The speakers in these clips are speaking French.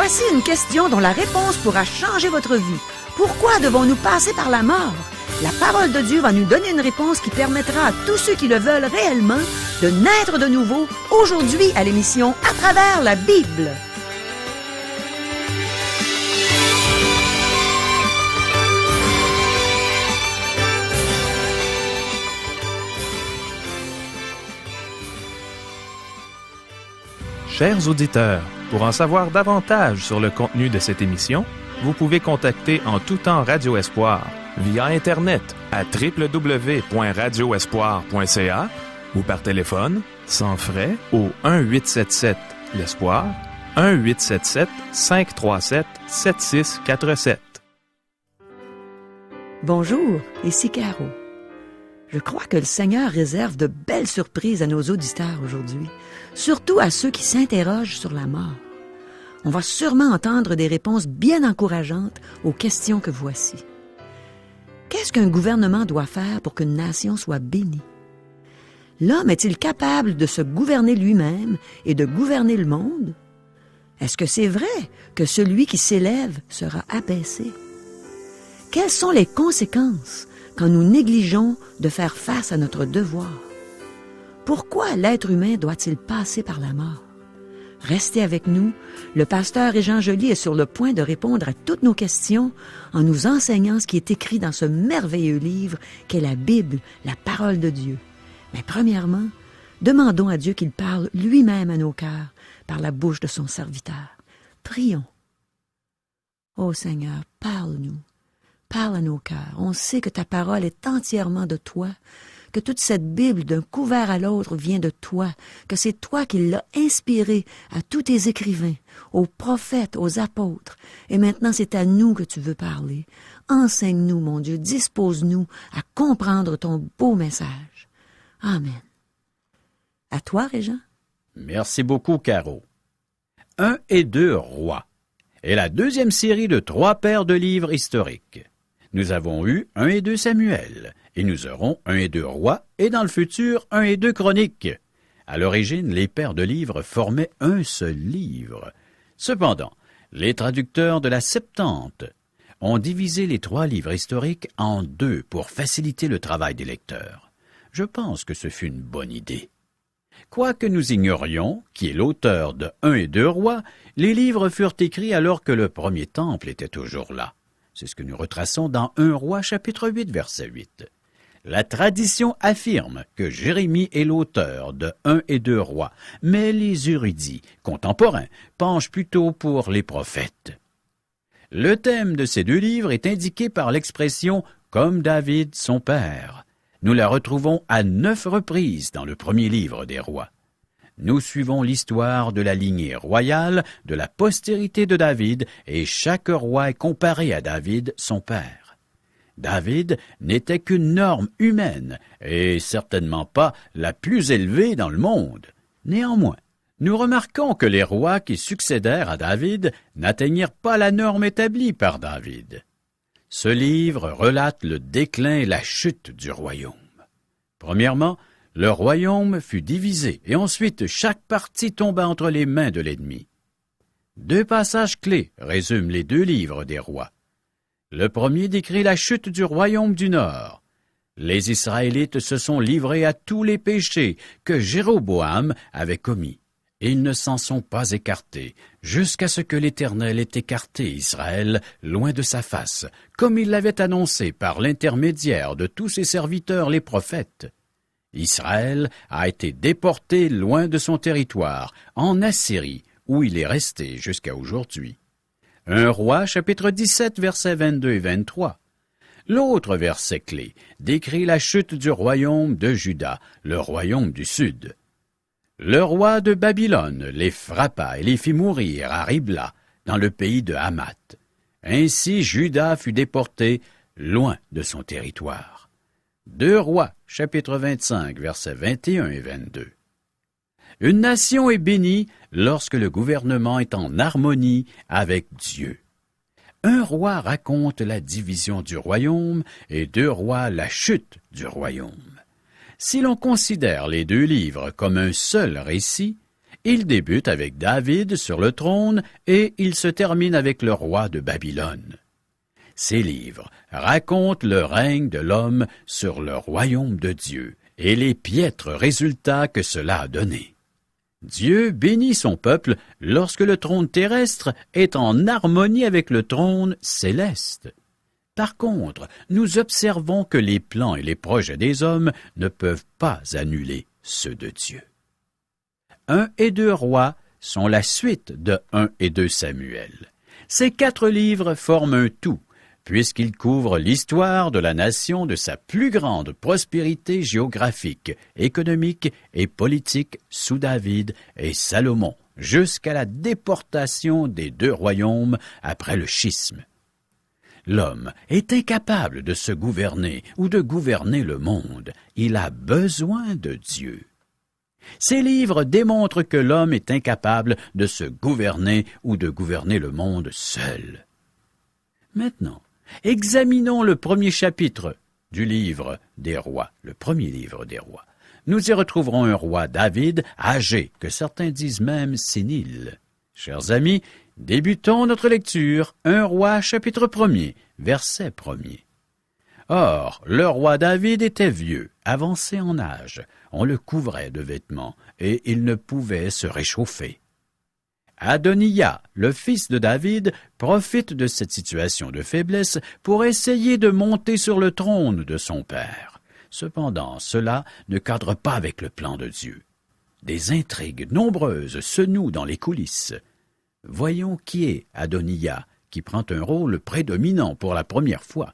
Voici une question dont la réponse pourra changer votre vie. Pourquoi devons-nous passer par la mort? La parole de Dieu va nous donner une réponse qui permettra à tous ceux qui le veulent réellement de naître de nouveau aujourd'hui à l'émission À travers la Bible. Chers auditeurs, pour en savoir davantage sur le contenu de cette émission, vous pouvez contacter en tout temps Radio Espoir via Internet à www.radioespoir.ca ou par téléphone, sans frais, au 1-877-l'Espoir, 1-877-537-7647. Bonjour, ici Caro. Je crois que le Seigneur réserve de belles surprises à nos auditeurs aujourd'hui, surtout à ceux qui s'interrogent sur la mort. On va sûrement entendre des réponses bien encourageantes aux questions que voici. Qu'est-ce qu'un gouvernement doit faire pour qu'une nation soit bénie? L'homme est-il capable de se gouverner lui-même et de gouverner le monde? Est-ce que c'est vrai que celui qui s'élève sera abaissé? Quelles sont les conséquences quand nous négligeons de faire face à notre devoir? Pourquoi l'être humain doit-il passer par la mort? Restez avec nous, le pasteur Régent Joly est sur le point de répondre à toutes nos questions en nous enseignant ce qui est écrit dans ce merveilleux livre qu'est la Bible, la parole de Dieu. Mais premièrement, demandons à Dieu qu'il parle lui-même à nos cœurs par la bouche de son serviteur. Prions. Ô Seigneur, parle-nous. Parle à nos cœurs. On sait que ta parole est entièrement de toi, que toute cette Bible d'un couvert à l'autre vient de toi, que c'est toi qui l'as inspirée à tous tes écrivains, aux prophètes, aux apôtres. Et maintenant, c'est à nous que tu veux parler. Enseigne-nous, mon Dieu, dispose-nous à comprendre ton beau message. Amen. À toi, Régent. Merci beaucoup, Caro. 1 et 2 rois est la deuxième série de 3 paires de livres historiques. Nous avons eu 1 et 2 Samuel, et nous aurons 1 et 2 rois, et dans le futur 1 et 2 chroniques. À l'origine, les paires de livres formaient un seul livre. Cependant, les traducteurs de la Septante ont divisé les 3 livres historiques en 2 pour faciliter le travail des lecteurs. Je pense que ce fut une bonne idée. Quoique nous ignorions qui est l'auteur de 1 et 2 rois, les livres furent écrits alors que le premier temple était toujours là. C'est ce que nous retraçons dans 1 roi chapitre 8, verset 8. La tradition affirme que Jérémie est l'auteur de 1 et 2 rois, mais les érudits contemporains penchent plutôt pour les prophètes. Le thème de ces 2 livres est indiqué par l'expression « comme David son père ». Nous la retrouvons à 9 reprises dans le premier livre des rois. Nous suivons l'histoire de la lignée royale, de la postérité de David, et chaque roi est comparé à David, son père. David n'était qu'une norme humaine, et certainement pas la plus élevée dans le monde. Néanmoins, nous remarquons que les rois qui succédèrent à David n'atteignirent pas la norme établie par David. Ce livre relate le déclin et la chute du royaume. Premièrement, le royaume fut divisé et ensuite chaque partie tomba entre les mains de l'ennemi. 2 passages clés résument les 2 livres des rois. Le premier décrit la chute du royaume du Nord. Les Israélites se sont livrés à tous les péchés que Jéroboam avait commis. Et ils ne s'en sont pas écartés, jusqu'à ce que l'Éternel ait écarté Israël loin de sa face, comme il l'avait annoncé par l'intermédiaire de tous ses serviteurs les prophètes. Israël a été déporté loin de son territoire, en Assyrie, où il est resté jusqu'à aujourd'hui. 1 roi, chapitre 17, versets 22 et 23. L'autre verset clé décrit la chute du royaume de Juda, le royaume du Sud. Le roi de Babylone les frappa et les fit mourir à Ribla, dans le pays de Hamath. Ainsi Juda fut déporté loin de son territoire. 2 rois, chapitre 25, versets 21 et 22. Une nation est bénie lorsque le gouvernement est en harmonie avec Dieu. 1 roi raconte la division du royaume et 2 rois la chute du royaume. Si l'on considère les 2 livres comme un seul récit, Il débute avec David sur le trône et il se termine avec le roi de Babylone. Ces livres racontent le règne de l'homme sur le royaume de Dieu et les piètres résultats que cela a donné. Dieu bénit son peuple lorsque le trône terrestre est en harmonie avec le trône céleste. Par contre, nous observons que les plans et les projets des hommes ne peuvent pas annuler ceux de Dieu. 1 et 2 Rois sont la suite de 1 et 2 Samuel. Ces 4 livres forment un tout, puisqu'ils couvrent l'histoire de la nation de sa plus grande prospérité géographique, économique et politique sous David et Salomon, jusqu'à la déportation des 2 royaumes après le schisme. L'homme est incapable de se gouverner ou de gouverner le monde. Il a besoin de Dieu. Ces livres démontrent que l'homme est incapable de se gouverner ou de gouverner le monde seul. Maintenant, examinons le premier chapitre du livre des rois, le premier livre des rois. Nous y retrouverons un roi David, âgé, que certains disent même sénile. Chers amis, débutons notre lecture, 1 Roi chapitre 1er, verset 1er. Or, le roi David était vieux, avancé en âge. On le couvrait de vêtements, et il ne pouvait se réchauffer. Adoniya, le fils de David, profite de cette situation de faiblesse pour essayer de monter sur le trône de son père. Cependant, cela ne cadre pas avec le plan de Dieu. Des intrigues nombreuses se nouent dans les coulisses. Voyons qui est Adoniya, qui prend un rôle prédominant pour la première fois.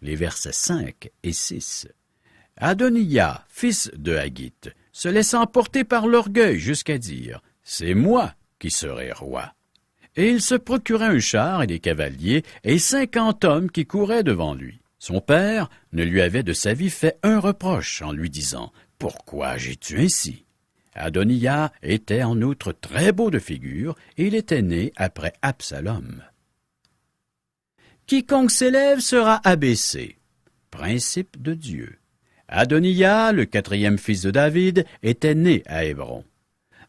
Les versets 5 et 6. Adoniya, fils de Haggith, se laissa emporter par l'orgueil jusqu'à dire « C'est moi qui serai roi ». Et il se procurait un char et des cavaliers et 50 hommes qui couraient devant lui. Son père ne lui avait de sa vie fait un reproche en lui disant « Pourquoi agis-tu ainsi ?» Adoniya était en outre très beau de figure et il était né après Absalom. Quiconque s'élève sera abaissé. Principe de Dieu. Adoniya, le 4e fils de David, était né à Hébron.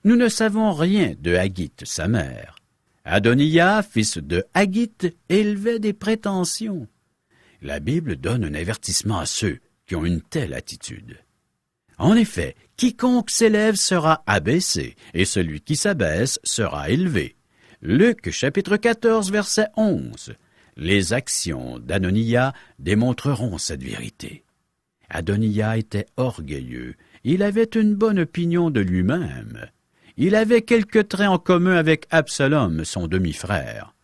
Nous ne savons rien de Haggith, sa mère. Adoniya, fils de Haggith, élevait des prétentions. La Bible donne un avertissement à ceux qui ont une telle attitude. En effet, quiconque s'élève sera abaissé, et celui qui s'abaisse sera élevé. Luc, chapitre 14, verset 11. Les actions d'Adoniya démontreront cette vérité. Adoniya était orgueilleux. Il avait une bonne opinion de lui-même. Il avait quelques traits en commun avec Absalom, son demi-frère.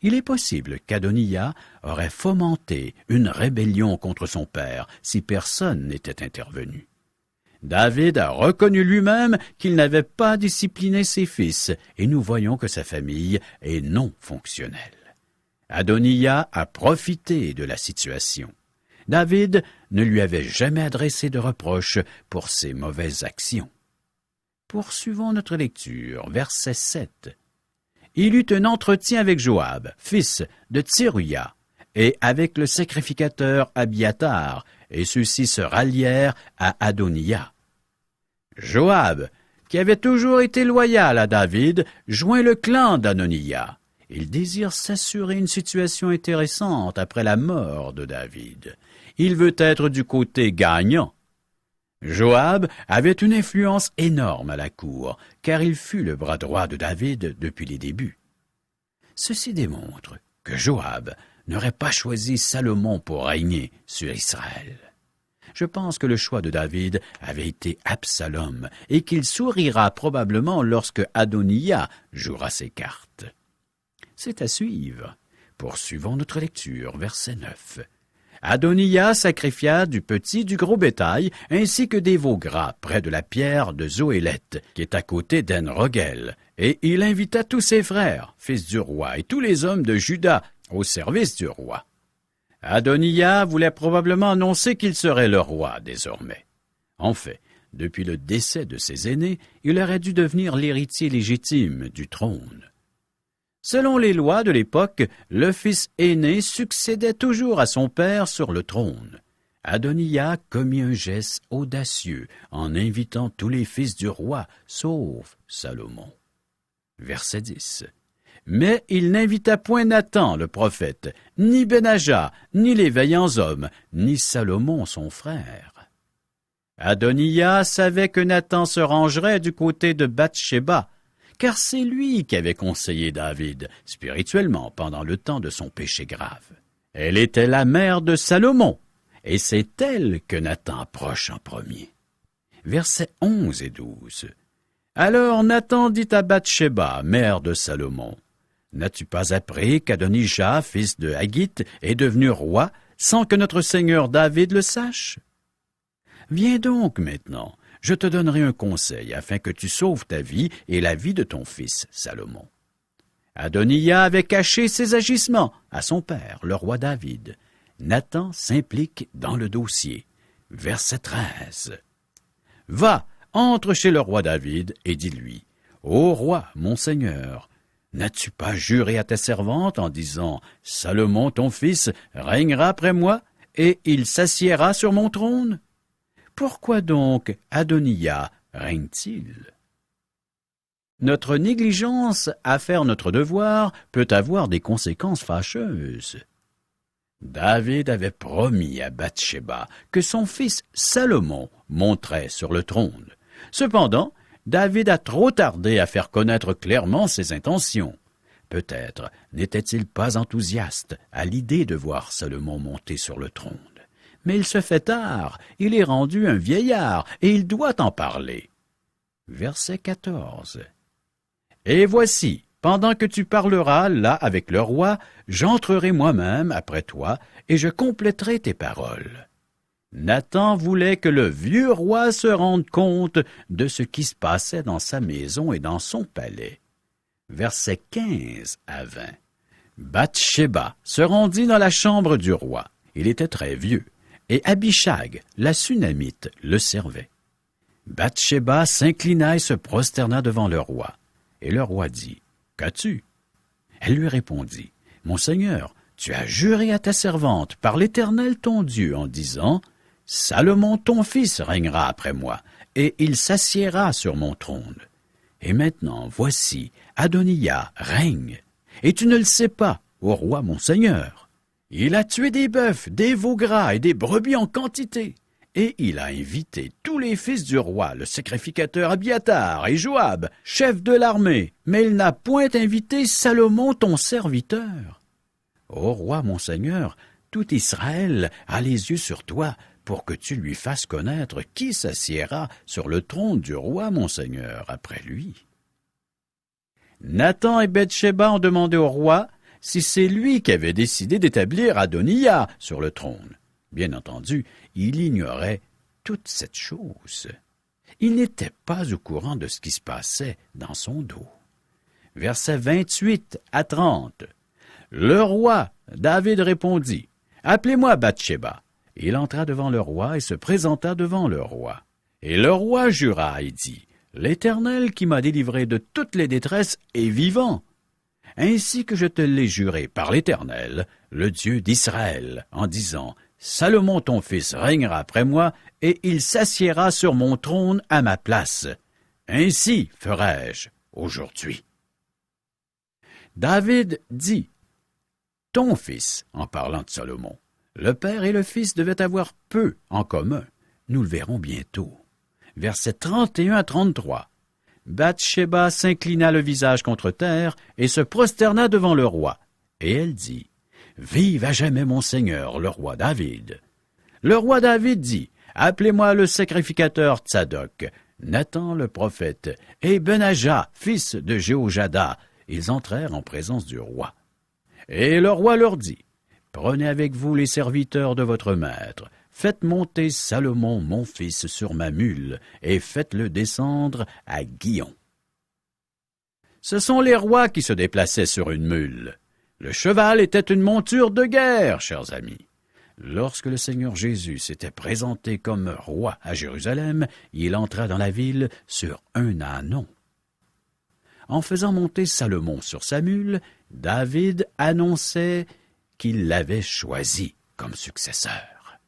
Il est possible qu'Adoniya aurait fomenté une rébellion contre son père si personne n'était intervenu. David a reconnu lui-même qu'il n'avait pas discipliné ses fils, et nous voyons que sa famille est non fonctionnelle. Adoniya a profité de la situation. David ne lui avait jamais adressé de reproches pour ses mauvaises actions. Poursuivons notre lecture, verset 7. Il eut un entretien avec Joab, fils de Tseruya, et avec le sacrificateur Abiatar, et ceux-ci se rallièrent à Adoniya. Joab, qui avait toujours été loyal à David, joint le clan d'Adoniya. Il désire s'assurer une situation intéressante après la mort de David. Il veut être du côté gagnant. Joab avait une influence énorme à la cour, car il fut le bras droit de David depuis les débuts. Ceci démontre que Joab n'aurait pas choisi Salomon pour régner sur Israël. Je pense que le choix de David avait été Absalom et qu'il sourira probablement lorsque Adoniya jouera ses cartes. C'est à suivre. Poursuivons notre lecture, verset 9. Adoniya sacrifia du petit du gros bétail, ainsi que des veaux gras près de la pierre de Zoélette, qui est à côté d'En-Rogel, et il invita tous ses frères, fils du roi, et tous les hommes de Juda au service du roi. Adoniya voulait probablement annoncer qu'il serait le roi désormais. En fait, depuis le décès de ses aînés, il aurait dû devenir l'héritier légitime du trône. Selon les lois de l'époque, le fils aîné succédait toujours à son père sur le trône. Adoniya commit un geste audacieux en invitant tous les fils du roi, sauf Salomon. Verset 10. Mais il n'invita point Nathan, le prophète, ni Benaja, ni les vaillants hommes, ni Salomon, son frère. Adoniya savait que Nathan se rangerait du côté de Bathsheba, car c'est lui qui avait conseillé David spirituellement pendant le temps de son péché grave. Elle était la mère de Salomon, et c'est elle que Nathan approche en premier. Versets 11 et 12. Alors Nathan dit à Bathsheba, mère de Salomon, « N'as-tu pas appris qu'Adonija, fils de Haggith, est devenu roi sans que notre seigneur David le sache? Viens donc maintenant, je te donnerai un conseil afin que tu sauves ta vie et la vie de ton fils Salomon. » Adoniya avait caché ses agissements à son père, le roi David. Nathan s'implique dans le dossier. Verset 13. « Va, entre chez le roi David et dis-lui, « Ô roi, mon seigneur, n'as-tu pas juré à ta servante en disant, « Salomon, ton fils, régnera après moi, et il s'assiera sur mon trône? Pourquoi donc Adoniya règne-t-il? » Notre négligence à faire notre devoir peut avoir des conséquences fâcheuses. David avait promis à Bathsheba que son fils Salomon monterait sur le trône. Cependant, David a trop tardé à faire connaître clairement ses intentions. Peut-être n'était-il pas enthousiaste à l'idée de voir Salomon monter sur le trône. Mais il se fait tard, il est rendu un vieillard, et il doit en parler. Verset 14. « Et voici, pendant que tu parleras là avec le roi, j'entrerai moi-même après toi, et je compléterai tes paroles. » Nathan voulait que le vieux roi se rende compte de ce qui se passait dans sa maison et dans son palais. Versets 15 à 20. Bathsheba se rendit dans la chambre du roi. Il était très vieux, et Abishag, la Sunamite, le servait. Bathsheba s'inclina et se prosterna devant le roi. Et le roi dit, « Qu'as-tu? » Elle lui répondit, « Mon seigneur, tu as juré à ta servante par l'Éternel ton Dieu en disant, « Salomon ton fils régnera après moi, et il s'assiera sur mon trône. » Et maintenant, voici, Adoniya règne, et tu ne le sais pas, ô roi mon seigneur. Il a tué des bœufs, des veaux gras et des brebis en quantité, et il a invité tous les fils du roi, le sacrificateur Abiatar et Joab, chef de l'armée, mais il n'a point invité Salomon ton serviteur. Ô roi mon seigneur, tout Israël a les yeux sur toi, pour que tu lui fasses connaître qui s'assiera sur le trône du roi mon seigneur après lui. Nathan et Bathsheba ont demandé au roi si c'est lui qui avait décidé d'établir Adoniya sur le trône. Bien entendu, il ignorait toute cette chose. Il n'était pas au courant de ce qui se passait dans son dos. Versets 28 à 30. Le roi, David répondit, « Appelez-moi Bathsheba. » Il entra devant le roi et se présenta devant le roi. Et le roi jura et dit, « L'Éternel qui m'a délivré de toutes les détresses est vivant, ainsi que je te l'ai juré par l'Éternel, le Dieu d'Israël, en disant, « Salomon ton fils régnera après moi, et il s'assiera sur mon trône à ma place. Ainsi ferai-je aujourd'hui. » David dit, « Ton fils, en parlant de Salomon, le père et le fils devaient avoir peu en commun. Nous le verrons bientôt. » Versets 31 à 33. Bathsheba s'inclina le visage contre terre et se prosterna devant le roi. Et elle dit, « Vive à jamais mon seigneur, le roi David. » Le roi David dit, « Appelez-moi le sacrificateur Tsadok, Nathan le prophète, et Benaja, fils de Jéhojada. » Ils entrèrent en présence du roi. Et le roi leur dit, « Prenez avec vous les serviteurs de votre maître, faites monter Salomon mon fils sur ma mule, et faites-le descendre à Gihon. » Ce sont les rois qui se déplaçaient sur une mule. Le cheval était une monture de guerre, chers amis. Lorsque le Seigneur Jésus s'était présenté comme roi à Jérusalem, il entra dans la ville sur un ânon. En faisant monter Salomon sur sa mule, David annonçait qu'il l'avait choisi comme successeur.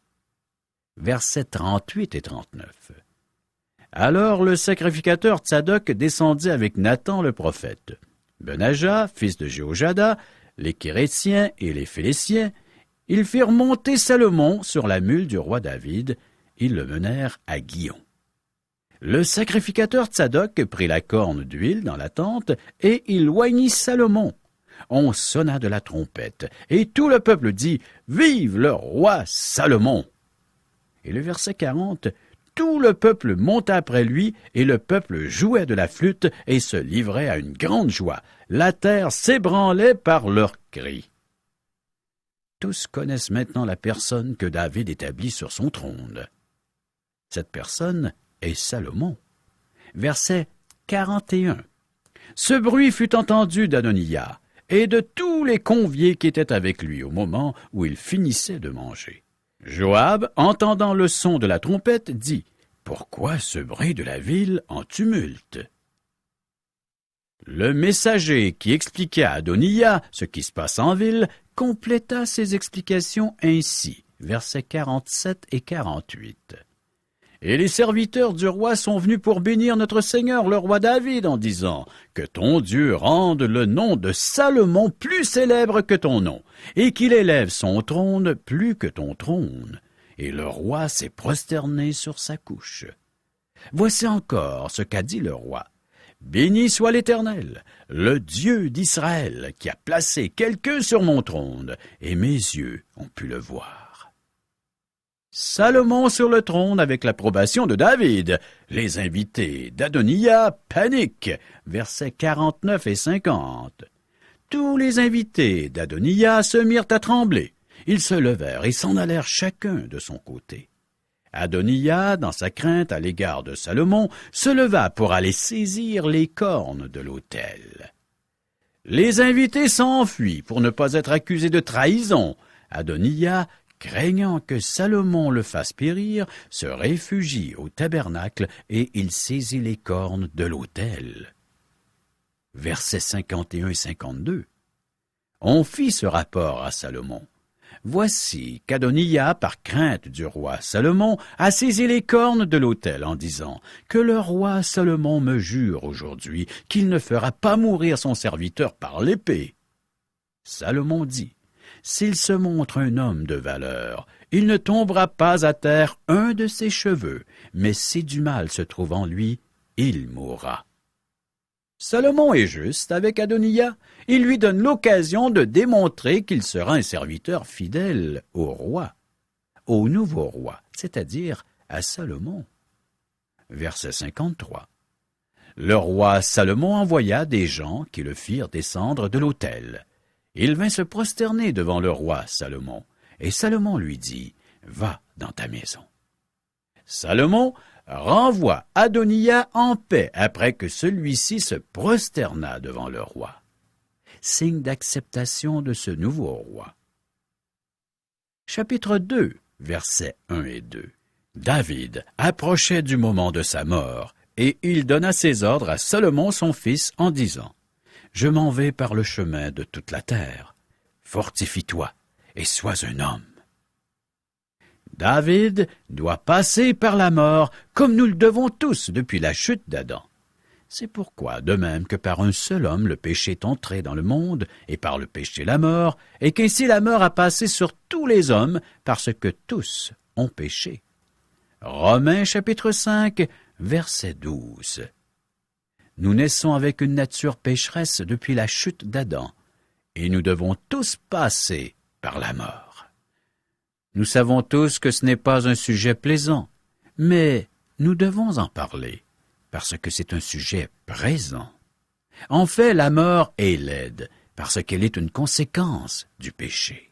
versets 38 et 39. Alors le sacrificateur Tsadok descendit avec Nathan le prophète. Benaja, fils de Jéhojada, les Kérétiens et les Phéléciens, ils firent monter Salomon sur la mule du roi David. Ils le menèrent à Guillon. Le sacrificateur Tsadok prit la corne d'huile dans la tente et il oignit Salomon. On sonna de la trompette, et tout le peuple dit « Vive le roi Salomon !» Et le verset 40, tout le peuple monta après lui, et le peuple jouait de la flûte et se livrait à une grande joie. La terre s'ébranlait par leurs cris. Tous connaissent maintenant la personne que David établit sur son trône. Cette personne est Salomon. Verset 41. Ce bruit fut entendu d'Adoniya et de tous les conviés qui étaient avec lui au moment où il finissait de manger. Joab, entendant le son de la trompette, dit « Pourquoi ce bruit de la ville en tumulte ?» Le messager qui expliquait à Adoniya ce qui se passe en ville compléta ses explications ainsi, versets 47 et 48. Et les serviteurs du roi sont venus pour bénir notre Seigneur, le roi David, en disant « Que ton Dieu rende le nom de Salomon plus célèbre que ton nom, et qu'il élève son trône plus que ton trône. » Et le roi s'est prosterné sur sa couche. Voici encore ce qu'a dit le roi. « Béni soit l'Éternel, le Dieu d'Israël, qui a placé quelqu'un sur mon trône, et mes yeux ont pu le voir. » Salomon sur le trône avec l'approbation de David. Les invités d'Adoniya paniquent. Versets 49 et 50. Tous les invités d'Adoniya se mirent à trembler. Ils se levèrent et s'en allèrent chacun de son côté. Adoniya, dans sa crainte à l'égard de Salomon, se leva pour aller saisir les cornes de l'autel. Les invités s'enfuient pour ne pas être accusés de trahison. Adoniya, craignant que Salomon le fasse périr, se réfugie au tabernacle et il saisit les cornes de l'autel. Versets 51 et 52. On fit ce rapport à Salomon. Voici qu'Adoniya, par crainte du roi Salomon, a saisi les cornes de l'autel en disant « Que le roi Salomon me jure aujourd'hui qu'il ne fera pas mourir son serviteur par l'épée. » Salomon dit « S'il se montre un homme de valeur, il ne tombera pas à terre un de ses cheveux, mais si du mal se trouve en lui, il mourra. » Salomon est juste avec Adoniya. Il lui donne l'occasion de démontrer qu'il sera un serviteur fidèle au roi, au nouveau roi, c'est-à-dire à Salomon. Verset 53. Le roi Salomon envoya des gens qui le firent descendre de l'autel. Il vint se prosterner devant le roi Salomon, et Salomon lui dit, « Va dans ta maison. » Salomon renvoie Adoniya en paix après que celui-ci se prosterna devant le roi. Signe d'acceptation de ce nouveau roi. Chapitre 2, versets 1 et 2. David approchait du moment de sa mort, et il donna ses ordres à Salomon son fils en disant, « Je m'en vais par le chemin de toute la terre. Fortifie-toi et sois un homme. » David doit passer par la mort comme nous le devons tous depuis la chute d'Adam. C'est pourquoi, de même que par un seul homme le péché est entré dans le monde, et par le péché la mort, et qu'ainsi la mort a passé sur tous les hommes, parce que tous ont péché. Romains chapitre 5, verset 12. Nous naissons avec une nature pécheresse depuis la chute d'Adam, et nous devons tous passer par la mort. Nous savons tous que ce n'est pas un sujet plaisant, mais nous devons en parler, parce que c'est un sujet présent. En fait, la mort est laide, parce qu'elle est une conséquence du péché.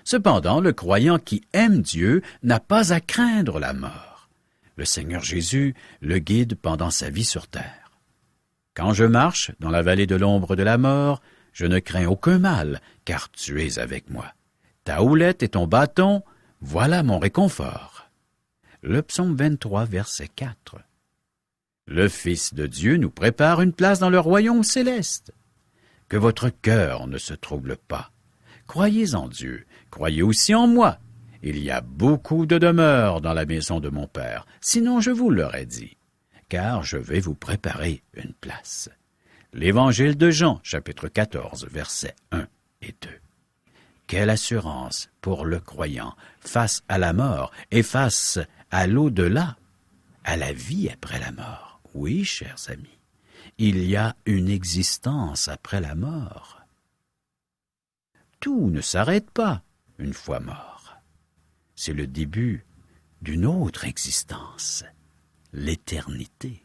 Cependant, le croyant qui aime Dieu n'a pas à craindre la mort. Le Seigneur Jésus le guide pendant sa vie sur terre. Quand je marche dans la vallée de l'ombre de la mort, je ne crains aucun mal, car tu es avec moi. Ta houlette et ton bâton, voilà mon réconfort. Le psaume 23, verset 4. Le Fils de Dieu nous prépare une place dans le royaume céleste. Que votre cœur ne se trouble pas. Croyez en Dieu, croyez aussi en moi. il y a beaucoup de demeures dans la maison de mon Père, sinon je vous l'aurais dit, car je vais vous préparer une place. » L'Évangile de Jean, chapitre 14, versets 1 et 2. Quelle assurance pour le croyant face à la mort et face à l'au-delà, à la vie après la mort. Oui, chers amis, il y a une existence après la mort. Tout ne s'arrête pas une fois mort. C'est le début d'une autre existence, l'éternité.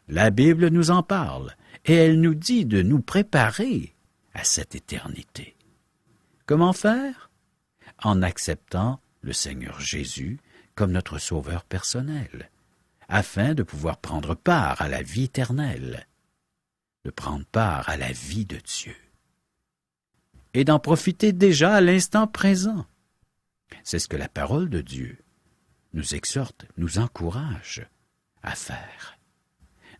La Bible nous en parle et elle nous dit de nous préparer à cette éternité. Comment faire? En acceptant le Seigneur Jésus comme notre sauveur personnel, afin de pouvoir prendre part à la vie éternelle, de prendre part à la vie de Dieu, et d'en profiter déjà à l'instant présent. C'est ce que la parole de Dieu nous exhorte, nous encourage à faire.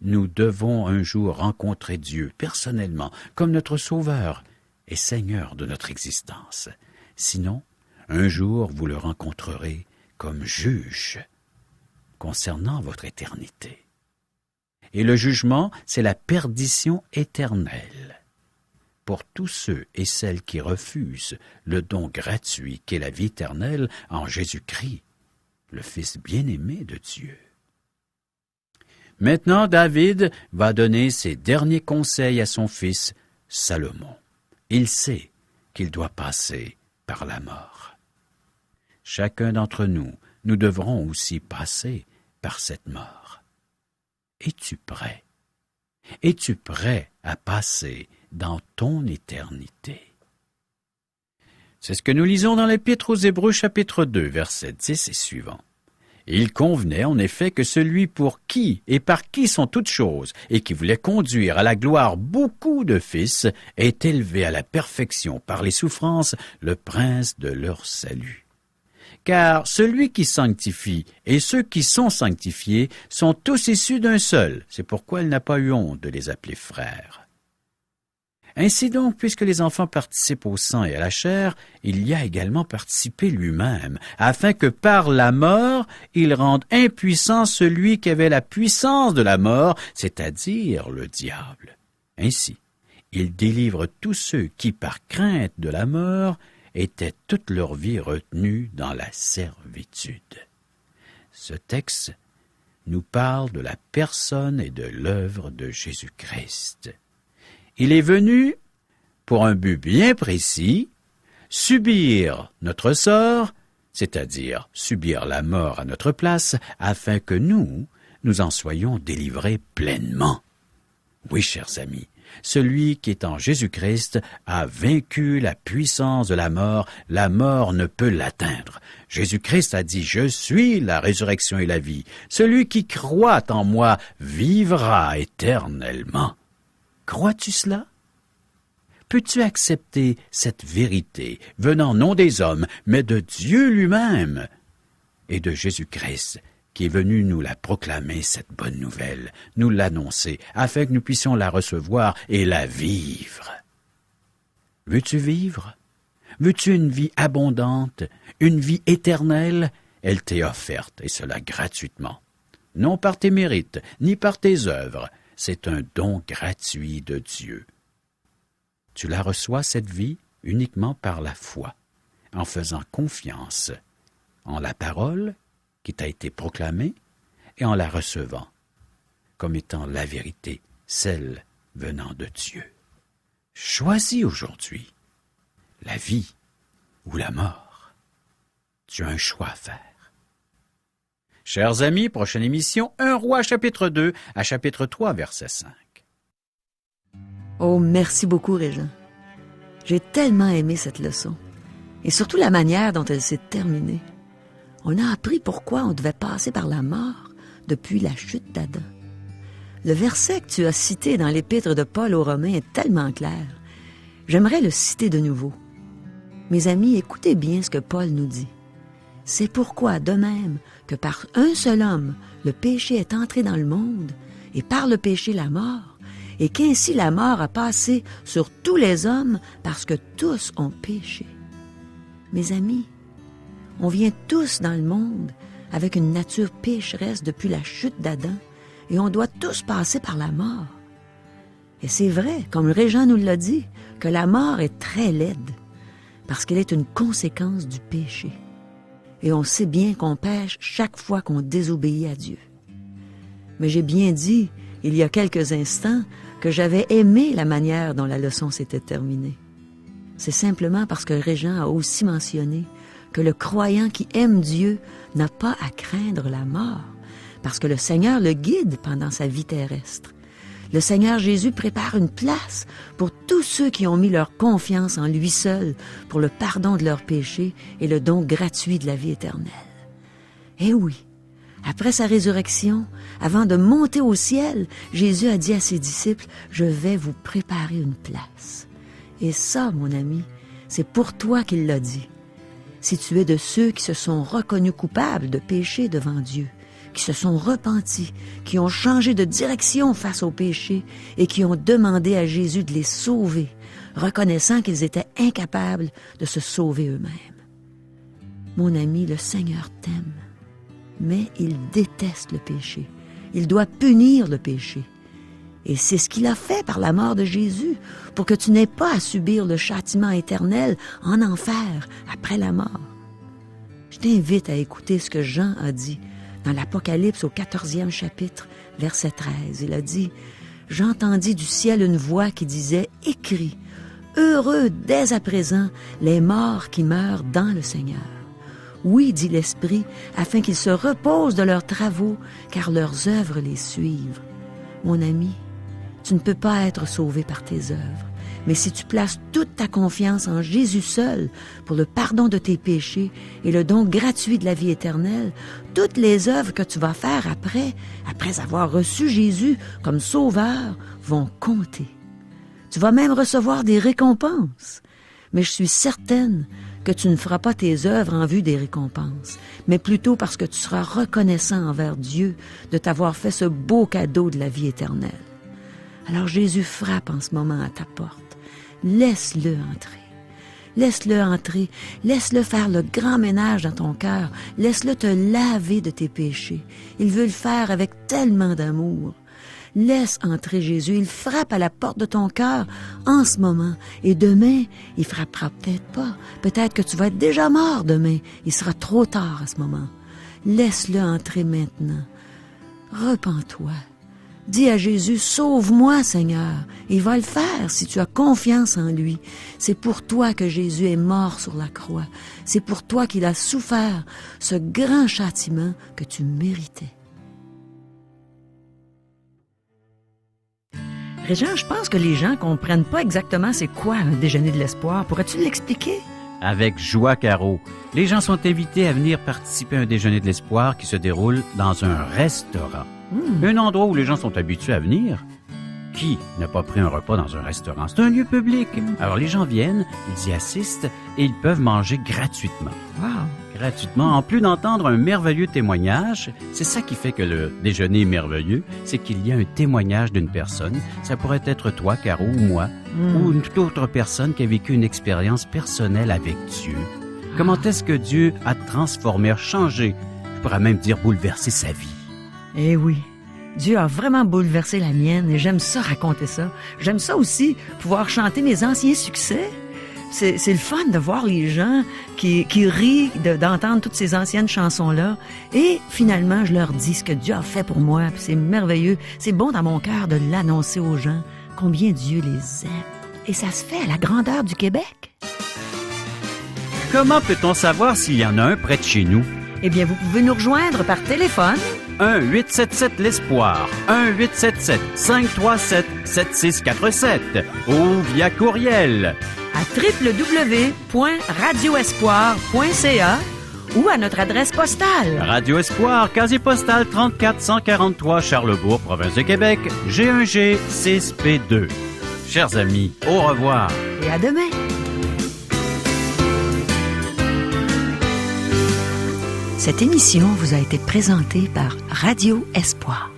Nous devons un jour rencontrer Dieu personnellement comme notre Sauveur et Seigneur de notre existence. Sinon, un jour vous le rencontrerez comme juge concernant votre éternité. Et le jugement, c'est la perdition éternelle pour tous ceux et celles qui refusent le don gratuit qu'est la vie éternelle en Jésus-Christ, le Fils bien-aimé de Dieu. Maintenant, David va donner ses derniers conseils à son fils Salomon. Il sait qu'il doit passer par la mort. Chacun d'entre nous, nous devrons aussi passer par cette mort. Es-tu prêt? Es-tu prêt à passer dans ton éternité? C'est ce que nous lisons dans l'Épître aux Hébreux chapitre 2, versets 10 et suivants. Il convenait en effet que celui pour qui et par qui sont toutes choses et qui voulait conduire à la gloire beaucoup de fils est élevé à la perfection par les souffrances, le prince de leur salut. Car celui qui sanctifie et ceux qui sont sanctifiés sont tous issus d'un seul. C'est pourquoi il n'a pas eu honte de les appeler frères. Ainsi donc, puisque les enfants participent au sang et à la chair, il y a également participé lui-même, afin que par la mort, il rende impuissant celui qui avait la puissance de la mort, c'est-à-dire le diable. Ainsi, il délivre tous ceux qui, par crainte de la mort, étaient toute leur vie retenus dans la servitude. Ce texte nous parle de la personne et de l'œuvre de Jésus-Christ. Il est venu, pour un but bien précis, subir notre sort, c'est-à-dire subir la mort à notre place, afin que nous en soyons délivrés pleinement. Oui, chers amis, celui qui est en Jésus-Christ a vaincu la puissance de la mort ne peut l'atteindre. Jésus-Christ a dit « Je suis la résurrection et la vie. Celui qui croit en moi vivra éternellement. » Crois-tu cela? Peux-tu accepter cette vérité venant non des hommes, mais de Dieu lui-même et de Jésus-Christ qui est venu nous la proclamer, cette bonne nouvelle, nous l'annoncer, afin que nous puissions la recevoir et la vivre? Veux-tu vivre? Veux-tu une vie abondante, une vie éternelle? Elle t'est offerte, et cela gratuitement. Non par tes mérites, ni par tes œuvres. C'est un don gratuit de Dieu. Tu la reçois, cette vie, uniquement par la foi, en faisant confiance en la parole qui t'a été proclamée et en la recevant comme étant la vérité, celle venant de Dieu. Choisis aujourd'hui la vie ou la mort. Tu as un choix à faire. Chers amis, prochaine émission, 1 Roi chapitre 2 à chapitre 3 verset 5. Oh, merci beaucoup, Régent. J'ai tellement aimé cette leçon. Et surtout la manière dont elle s'est terminée. On a appris pourquoi on devait passer par la mort depuis la chute d'Adam. Le verset que tu as cité dans l'épître de Paul aux Romains est tellement clair. J'aimerais le citer de nouveau. Mes amis, écoutez bien ce que Paul nous dit. C'est pourquoi, de même que par un seul homme, le péché est entré dans le monde, et par le péché la mort, et qu'ainsi la mort a passé sur tous les hommes parce que tous ont péché. Mes amis, On vient tous dans le monde avec une nature pécheresse depuis la chute d'Adam, et on doit tous passer par la mort. Et c'est vrai, comme Régent nous l'a dit, que la mort est très laide, parce qu'elle est une conséquence du péché. Et on sait bien qu'on pêche chaque fois qu'on désobéit à Dieu. Mais j'ai bien dit, il y a quelques instants, que j'avais aimé la manière dont la leçon s'était terminée. C'est simplement parce que Régent a aussi mentionné que le croyant qui aime Dieu n'a pas à craindre la mort, parce que le Seigneur le guide pendant sa vie terrestre. Le Seigneur Jésus prépare une place pour tous ceux qui ont mis leur confiance en lui seul pour le pardon de leurs péchés et le don gratuit de la vie éternelle. Et oui, après sa résurrection, avant de monter au ciel, Jésus a dit à ses disciples, « Je vais vous préparer une place. » Et ça, mon ami, c'est pour toi qu'il l'a dit. Si tu es de ceux qui se sont reconnus coupables de péché devant Dieu, qui se sont repentis, qui ont changé de direction face au péché et qui ont demandé à Jésus de les sauver, reconnaissant qu'ils étaient incapables de se sauver eux-mêmes. Mon ami, le Seigneur t'aime, mais il déteste le péché. Il doit punir le péché. Et c'est ce qu'il a fait par la mort de Jésus, pour que tu n'aies pas à subir le châtiment éternel en enfer après la mort. Je t'invite à écouter ce que Jean a dit dans l'Apocalypse au 14e chapitre, verset 13. Il a dit, « J'entendis du ciel une voix qui disait, « Écris, heureux dès à présent les morts qui meurent dans le Seigneur. » Oui, dit l'Esprit, afin qu'ils se reposent de leurs travaux, car leurs œuvres les suivent. Mon ami, tu ne peux pas être sauvé par tes œuvres, mais si tu places toute ta confiance en Jésus seul pour le pardon de tes péchés et le don gratuit de la vie éternelle, toutes les œuvres que tu vas faire après avoir reçu Jésus comme sauveur, vont compter. Tu vas même recevoir des récompenses. Mais je suis certaine que tu ne feras pas tes œuvres en vue des récompenses, mais plutôt parce que tu seras reconnaissant envers Dieu de t'avoir fait ce beau cadeau de la vie éternelle. Alors Jésus frappe en ce moment à ta porte. Laisse-le entrer. Laisse-le entrer. Laisse-le faire le grand ménage dans ton cœur. Laisse-le te laver de tes péchés. Il veut le faire avec tellement d'amour. Laisse entrer Jésus. Il frappe à la porte de ton cœur en ce moment. Et demain, il frappera peut-être pas. Peut-être que tu vas être déjà mort demain. Il sera trop tard à ce moment. Laisse-le entrer maintenant. Repens-toi. Dis à Jésus, sauve-moi, Seigneur. Il va le faire si tu as confiance en lui. C'est pour toi que Jésus est mort sur la croix. C'est pour toi qu'il a souffert ce grand châtiment que tu méritais. Régent, je pense que les gens comprennent pas exactement c'est quoi un déjeuner de l'espoir. Pourrais-tu l'expliquer? Avec joie, Caro. Les gens sont invités à venir participer à un déjeuner de l'espoir qui se déroule dans un restaurant. Un endroit où les gens sont habitués à venir. Qui n'a pas pris un repas dans un restaurant? C'est un lieu public. Alors les gens viennent, ils y assistent et ils peuvent manger gratuitement. Wow! Gratuitement, en plus d'entendre un merveilleux témoignage. C'est ça qui fait que le déjeuner est merveilleux, c'est qu'il y a un témoignage d'une personne. Ça pourrait être toi, Caro, ou moi, ou une toute autre personne qui a vécu une expérience personnelle avec Dieu. Comment est-ce que Dieu a transformé, changé, je pourrais même dire bouleversé sa vie? Eh oui, Dieu a vraiment bouleversé la mienne et j'aime ça raconter ça. J'aime ça aussi, pouvoir chanter mes anciens succès. C'est le fun de voir les gens qui rient d'entendre toutes ces anciennes chansons-là. Et finalement, je leur dis ce que Dieu a fait pour moi. Puis c'est merveilleux. C'est bon dans mon cœur de l'annoncer aux gens, combien Dieu les aime. Et ça se fait à la grandeur du Québec. Comment peut-on savoir s'il y en a un près de chez nous? Eh bien, vous pouvez nous rejoindre par téléphone. 1-877-l'Espoir, 1-877-537-7647 ou via courriel à www.radioespoir.ca ou à notre adresse postale. Radio Espoir, casier postal 34 Charlebourg, province de Québec, G1G 6P2. Chers amis, au revoir. Et à demain. Cette émission vous a été présentée par Radio Espoir.